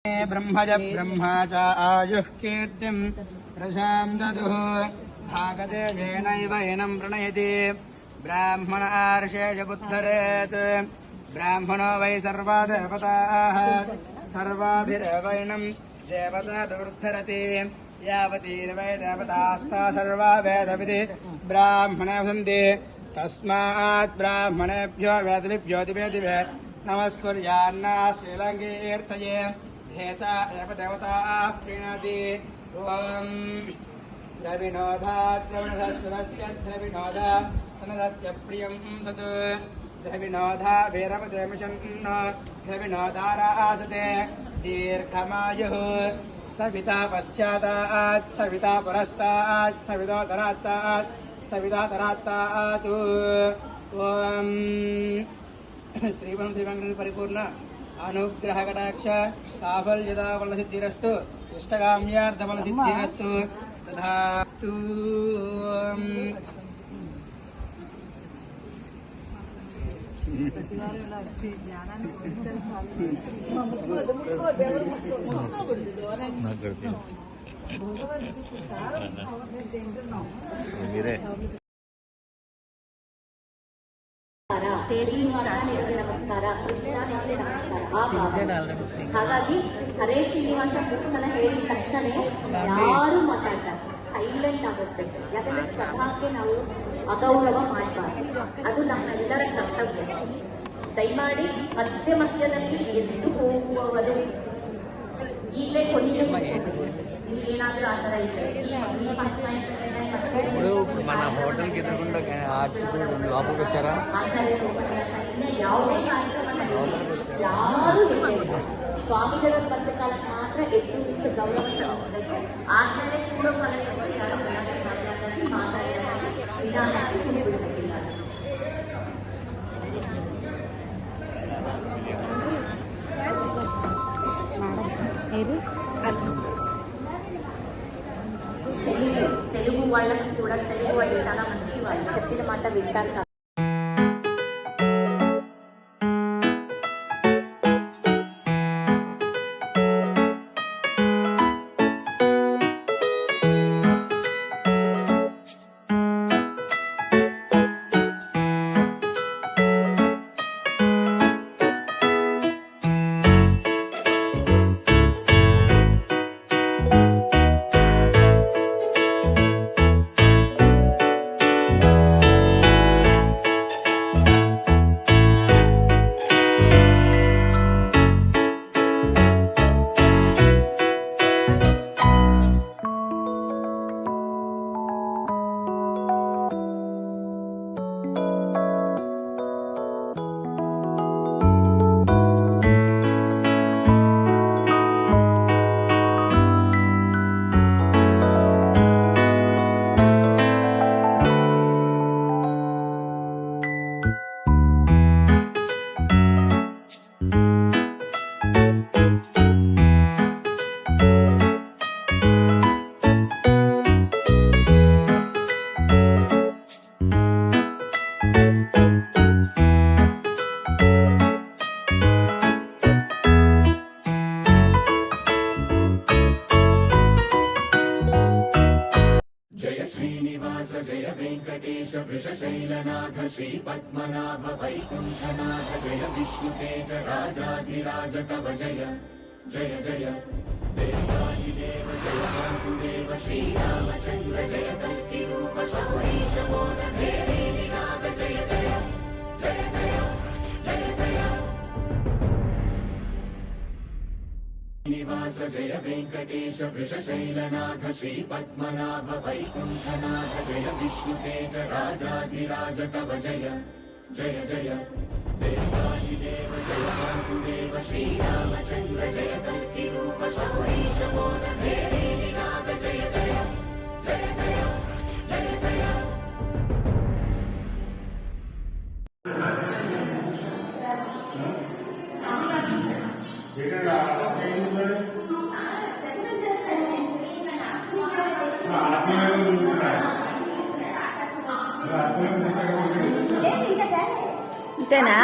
ब्रह्मज ब्रह्मा च आयुः कीर्तिम् प्रशाम् ददुः भागदेशेनैव एनम् प्रणयति ब्राह्मण आर्षेय बुद्धरेत् ब्राह्मणो वै सर्वा देवताः सर्वाभिरेवैनम् देवताभिवृद्धरति यावतीर्वै देवतास्ता सर्वा वेदविधि ब्राह्मणे सन्ति तस्मात् ब्राह्मणेभ्यो वेदविभ्यो दिवे दिवे नमस्कुर्यान्ना श्रीलङ्कीर्थये हेता एव देवताः प्रीणति ॐ द्रविणोधाद्रविणधस्वरस्य द्रविणोदा सनदस्य प्रियं तत् द्रविणोधा भैरवदेमिषन्न द्रविणोदारासते दीर्घमायुः सविता पश्चातात् सविता पुरस्तात् सवितोदरात्तात् सवितादरात्तात् ॐ श्रीवं श्रीवेंकटेश्वर परिपूर्ण अनुग्रह कटाक्ष साफल्यता फलसिद्धिरस्तु इष्टकाम्यार्थ फलसिद्धिरस्तु तथास्तु। ಹಾಗಾಗಿ ಹರೇ ಶ್ರೀನಿವಾಸ ಬುಕ್ನ ಹೇಳಿದ ತಕ್ಷಣ ಯಾರು ಮಾತಾಡ್ತಾರೆ, ಸೈಲೆಂಟ್ ಆಗುತ್ತೆ. ಯಾಕಂದ್ರೆ ಸ್ವತಃಕ್ಕೆ ನಾವು ಅಗೌರವ ಮಾಡಬಾರ್ದು, ಅದು ನಮ್ಮೆಲ್ಲರ ಕರ್ತವ್ಯ. ದಯಮಾಡಿ ಮಧ್ಯ ಮಧ್ಯದಲ್ಲಿ ಎದ್ದು ಹೋಗುವವರು ಈಗಲೇ ಕೊನೆಗೆ ನಿಮಗೇನಾದ್ರೂ ಆ ಥರ ಇದೆ మన హోటల్కి ఎదురుకుండా లోపలికి వచ్చారా? ಯಾವುದೇ ಯಾರು ಸ್ವಾಮಿಗಳ ಪತ್ರಕಾಲಕ್ಕೆ ಮಾತ್ರ ಎದ್ದು ನಿಂತು ಗೌರವ ಸಲ್ಲಿಸಬೇಕು. ಆದ್ಮೇಲೆ ಕೂಡ ಯಾರು ಮಾತಾಡಿದಾಗ ವಿಧಾನಕ್ಕೆ ಬಿಡಬೇಕಿಲ್ಲ. తెలుగు వాళ్ళకి కూడా తెలుగు వాళ్ళు చాలా మంచి వాళ్ళు చెప్పిన మాట వింటారు. जय वेंकटेश वृषशैलनाथ श्री पद्मनाभ वैकुंठनाथ जय विष्णुतेज राजाधिराज कव जय जय जय देवादिदेव जय वासुदेव श्रीरामचंद्र जय कल्किरूप शौरीश मोदधेरे निनाद जय जय जय जय जय जय निवास जय वेंकटेश वृषशैलनाथ श्री पद्मनाभ वैकुंठनाथ जय विष्णुतेज राजाधिराज कव जय जय जय देवादिदेव जय वासुदेव श्रीरामचंद्र जय कल्किरूप शौरीश मोदधेरे निनाद जय जय जय जय जय जय ఇంతేనా?